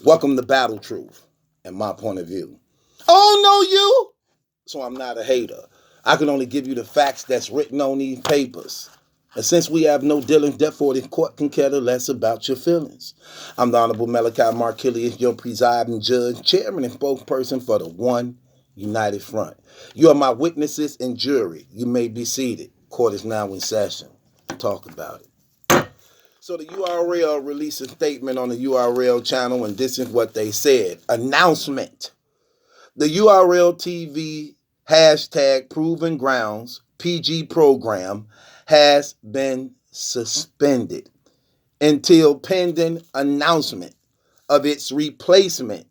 Welcome to Battle Truth and my point of view. Oh, no, you! So I'm not a hater. I can only give you the facts that's written on these papers. And since we have no dealings, therefore the court can care less about your feelings. I'm the Honorable MallikiBaker, your presiding judge, chairman, and spokesperson for the One United Front. You are my witnesses and jury. You may be seated. Court is now in session. Talk about it. So the URL released a statement on the URL channel, and this is what they said. Announcement. The URL TV hashtag Proven Grounds PG program has been suspended until pending announcement of its replacement.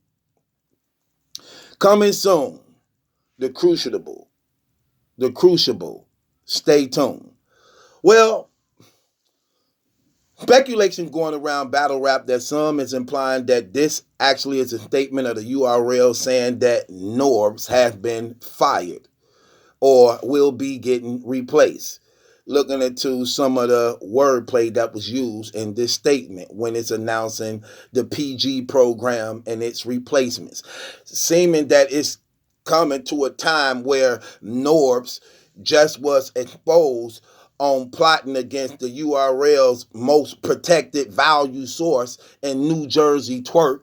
Coming soon. The Crucible. Stay tuned. Well, speculation going around battle rap that some is implying that this actually is a statement of the URL saying that Norbs has been fired or will be getting replaced. Looking into some of the wordplay that was used in this statement when it's announcing the PG program and its replacements. Seeming that it's coming to a time where Norbs just was exposed on plotting against the URL's most protected value source in New Jersey Twerk,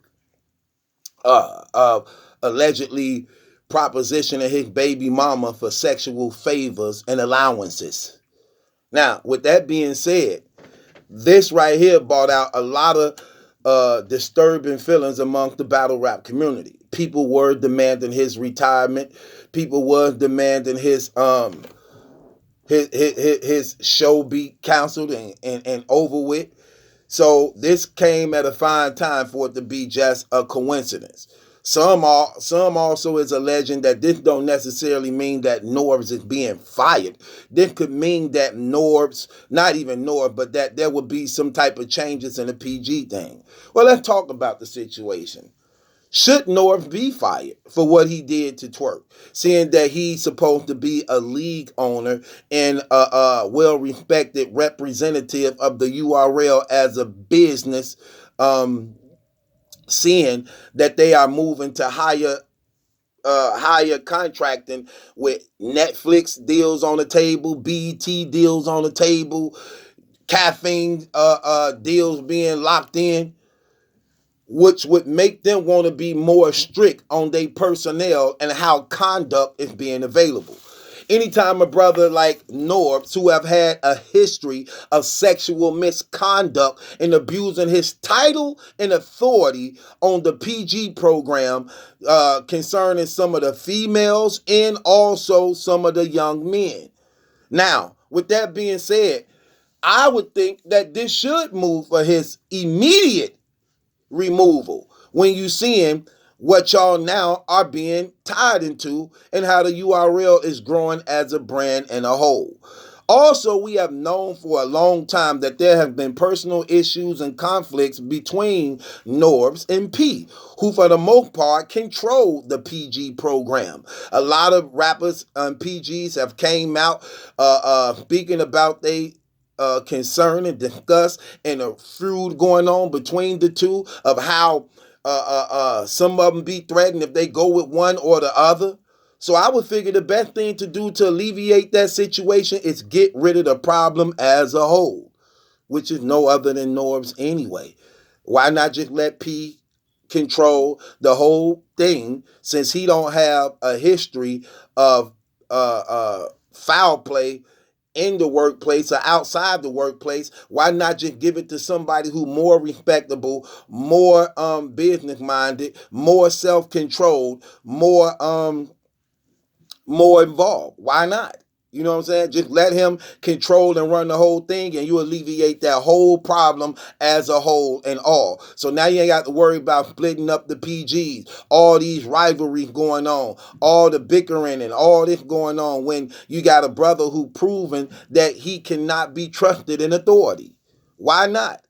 allegedly propositioning his baby mama for sexual favors and allowances. Now, with that being said, this right here brought out a lot of disturbing feelings amongst the battle rap community. People were demanding his retirement. People were demanding his show be canceled and over with. So this came at a fine time for it to be just a coincidence. Some also is alleging that this don't necessarily mean that Norbs is being fired. This could mean that Norbs, not even Norbs, but that there would be some type of changes in the PG thing. Well, let's talk about the situation. Should Norbs be fired for what he did to Twerk, seeing that he's supposed to be a league owner and a well-respected representative of the URL as a business, seeing that they are moving to higher contracting with Netflix deals on the table, BET deals on the table, caffeine deals being locked in, which would make them want to be more strict on their personnel and how conduct is being available. Anytime a brother like Norbs, who have had a history of sexual misconduct and abusing his title and authority on the PG program concerning some of the females and also some of the young men. Now, with that being said, I would think that this should move for his immediate removal when you seeing what y'all now are being tied into and how the URL is growing as a brand and a whole. Also, we have known for a long time that there have been personal issues and conflicts between Norbs and P, who for the most part control the PG program. A lot of rappers and PGs have came out speaking about they concern and discuss and a feud going on between the two of how some of them be threatened if they go with one or the other. So I would figure the best thing to do to alleviate that situation is get rid of the problem as a whole, which is no other than Norbs anyway. Why not just let P control the whole thing, since he don't have a history of foul play in the workplace or outside the workplace? Why not just give it to somebody who more respectable, more business minded, more self-controlled, more involved? Why not? You know what I'm saying? Just let him control and run the whole thing, and you alleviate that whole problem as a whole and all. So now you ain't got to worry about splitting up the PGs, all these rivalries going on, all the bickering and all this going on when you got a brother who proven that he cannot be trusted in authority. Why not?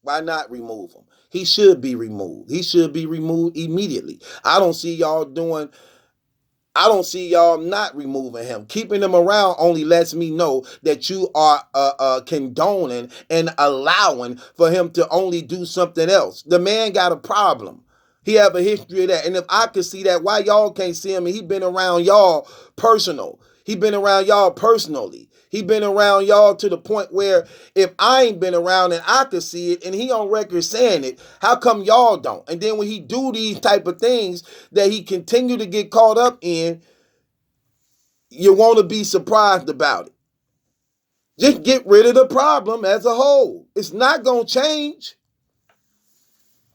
Why not remove him? He should be removed. He should be removed immediately. I don't see y'all not removing him. Keeping him around only lets me know that you are condoning and allowing for him to only do something else. The man got a problem. He have a history of that. And if I could see that, why y'all can't see him? And he been around y'all personal. He been around y'all personally. He been around y'all to the point where if I ain't been around and I could see it and he on record saying it, how come y'all don't? And then when he do these type of things that he continue to get caught up in, you want to be surprised about it. Just get rid of the problem as a whole. It's not going to change.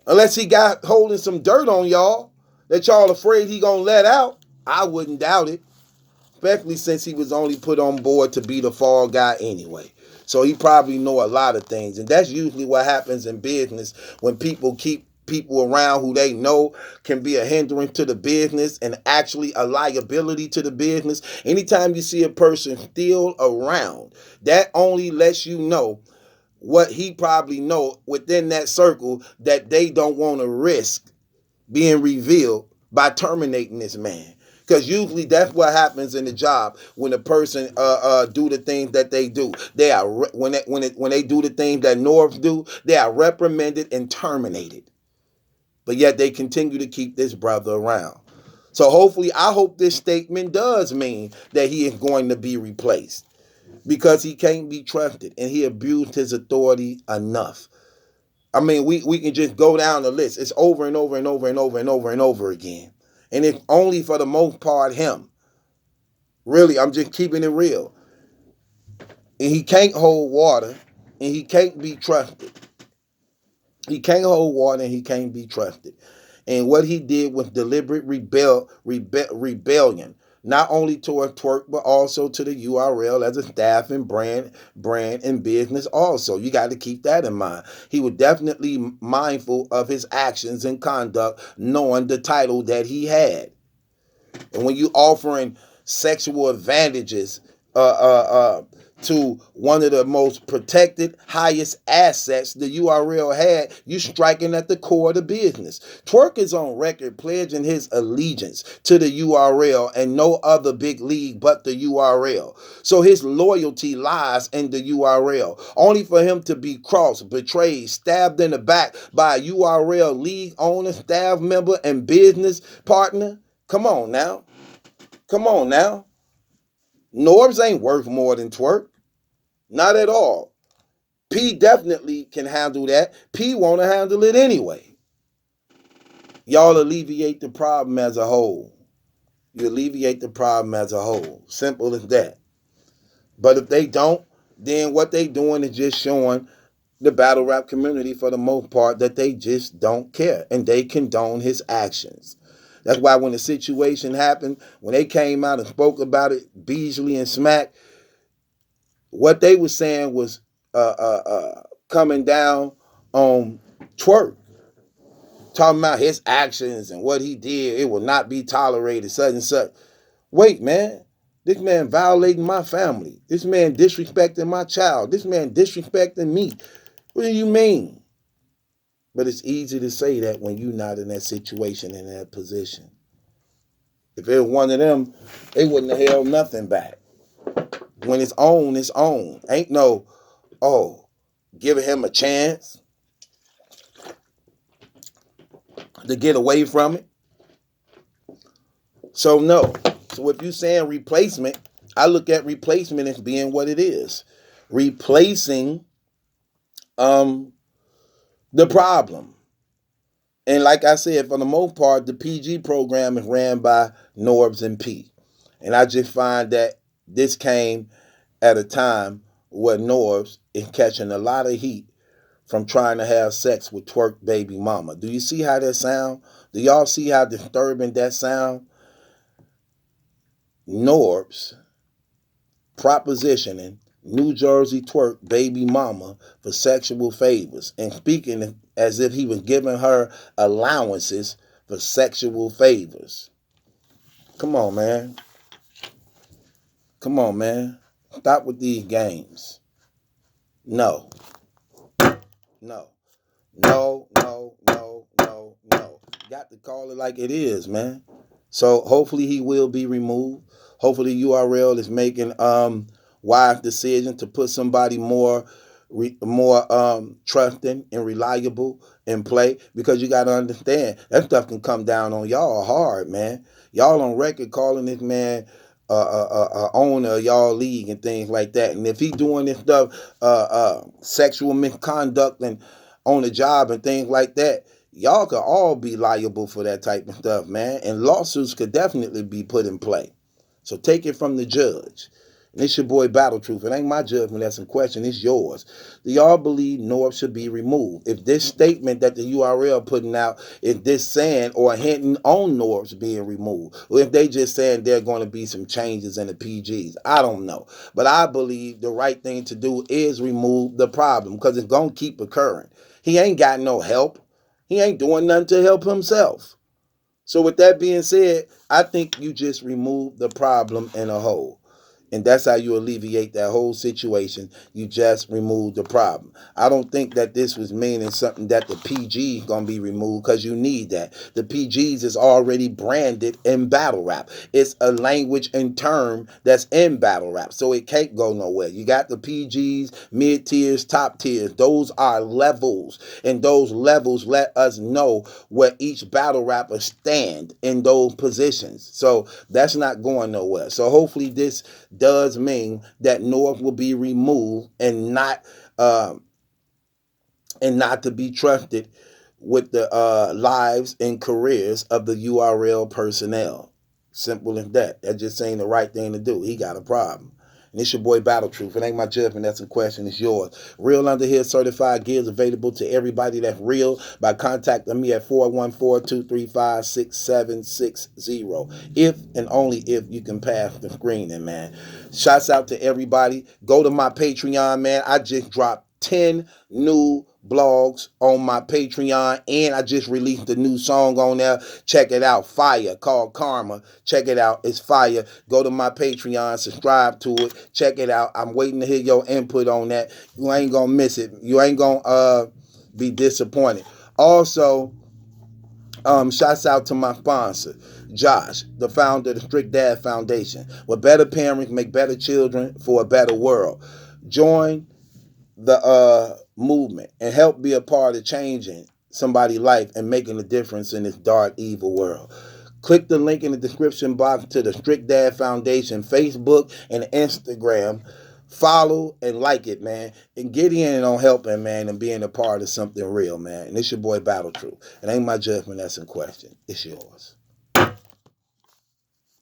Unless he got holding some dirt on y'all that y'all afraid he gonna let out. I wouldn't doubt it. Especially since he was only put on board to be the fall guy anyway. So he probably know a lot of things. And that's usually what happens in business when people keep people around who they know can be a hindrance to the business and actually a liability to the business. Anytime you see a person still around, that only lets you know what he probably know within that circle that they don't want to risk being revealed by terminating this man. Because usually that's what happens in the job when a person do the things that they do. They are when they do the things that Norbs do, they are reprimanded and terminated. But yet they continue to keep this brother around. So hopefully, I hope this statement does mean that he is going to be replaced, because he can't be trusted and he abused his authority enough. I mean, we can just go down the list. It's over and over and over and over and over and over again. And it's only for the most part him. Really, I'm just keeping it real. And he can't hold water and he can't be trusted. He can't hold water and he can't be trusted. And what he did was deliberate rebellion, not only toward Twerk, but also to the URL as a staff and brand and business also. You got to keep that in mind. He was definitely mindful of his actions and conduct, knowing the title that he had. And when you offering sexual advantages to one of the most protected, highest assets the URL had, you striking at the core of the business. Twerk is on record pledging his allegiance to the URL and no other big league but the URL. So his loyalty lies in the URL. Only for him to be crossed, betrayed, stabbed in the back by a URL league owner, staff member, and business partner. Come on now. Come on now. Norbs ain't worth more than Twerk. Not at all. P definitely can handle that. P want to handle it anyway. Y'all alleviate the problem as a whole. You alleviate the problem as a whole. Simple as that. But if they don't, then what they doing is just showing the battle rap community for the most part that they just don't care and they condone his actions. That's why when the situation happened, when they came out and spoke about it, Beasley and Smack, what they were saying was coming down on Twerk, talking about his actions and what he did. It will not be tolerated, such and such. Wait, man. This man violating my family. This man disrespecting my child. This man disrespecting me. What do you mean? But it's easy to say that when you're not in that situation, in that position. If it was one of them, they wouldn't have held nothing back. When it's on, it's on. Ain't no, giving him a chance to get away from it. So no. So if you're saying replacement, I look at replacement as being what it is. Replacing the problem. And like I said, for the most part, the PG program is ran by Norbs and P. And I just find that this came at a time where Norbs is catching a lot of heat from trying to have sex with Twerk baby mama. Do you see how that sound? Do y'all see how disturbing that sound? Norbs propositioning New Jersey Twerk baby mama for sexual favors and speaking as if he was giving her allowances for sexual favors. Come on, man. Come on, man. Stop with these games. No. No. No, no, no, no, no. Got to call it like it is, man. So hopefully he will be removed. Hopefully URL is making wise decision to put somebody more more trusting and reliable in play, because you got to understand that stuff can come down on y'all hard, man. Y'all on record calling this man owner of y'all league and things like that. And if he doing this stuff, sexual misconduct and on the job and things like that, y'all could all be liable for that type of stuff, man. And lawsuits could definitely be put in play. So take it from the judge. And it's your boy Battle Truth. It ain't my judgment that's in question, it's yours. Do y'all believe Norb should be removed? If this statement that the URL putting out is this saying or hinting on Norb's being removed, or if they just saying there are going to be some changes in the PGs, I don't know. But I believe the right thing to do is remove the problem, because it's going to keep occurring. He ain't got no help. He ain't doing nothing to help himself. So with that being said, I think you just remove the problem in a whole. And that's how you alleviate that whole situation. You just remove the problem. I don't think that this was meaning something that the PG is going to be removed, because you need that. The PGs is already branded in battle rap. It's a language and term that's in battle rap, so it can't go nowhere. You got the PGs, mid tiers, top tiers. Those are levels, and those levels let us know where each battle rapper stand in those positions. So that's not going nowhere. So hopefully this does mean that North will be removed uh, and not to be trusted with the lives and careers of the URL personnel. Simple as that. That just ain't the right thing to do. He got a problem. And it's your boy Battle Truth. It ain't my judgment that's in question. It's yours. Real Under Here certified gear is available to everybody that's real by contacting me at 414-235-6760. If and only if you can pass the screening, man. Shouts out to everybody. Go to my Patreon, man. I just dropped 10 new blogs on my Patreon, and I just released a new song on there. Check it out. Fire, called Karma. Check it out. It's fire. Go to my Patreon, subscribe to it, check it out. I'm waiting to hear your input on that. You ain't gonna miss it. You ain't gonna be disappointed. Also, shouts out to my sponsor, Josh, the founder of the Strict Dad Foundation, where better parents make better children for a better world. Join the movement and help be a part of changing somebody's life and making a difference in this dark, evil world. Click the link in the description box to the Strict Dad Foundation Facebook and Instagram. Follow and like it, man, and get in on helping, man, and being a part of something real, man. And it's your boy Battle Truth. It ain't my judgment that's in question. It's yours.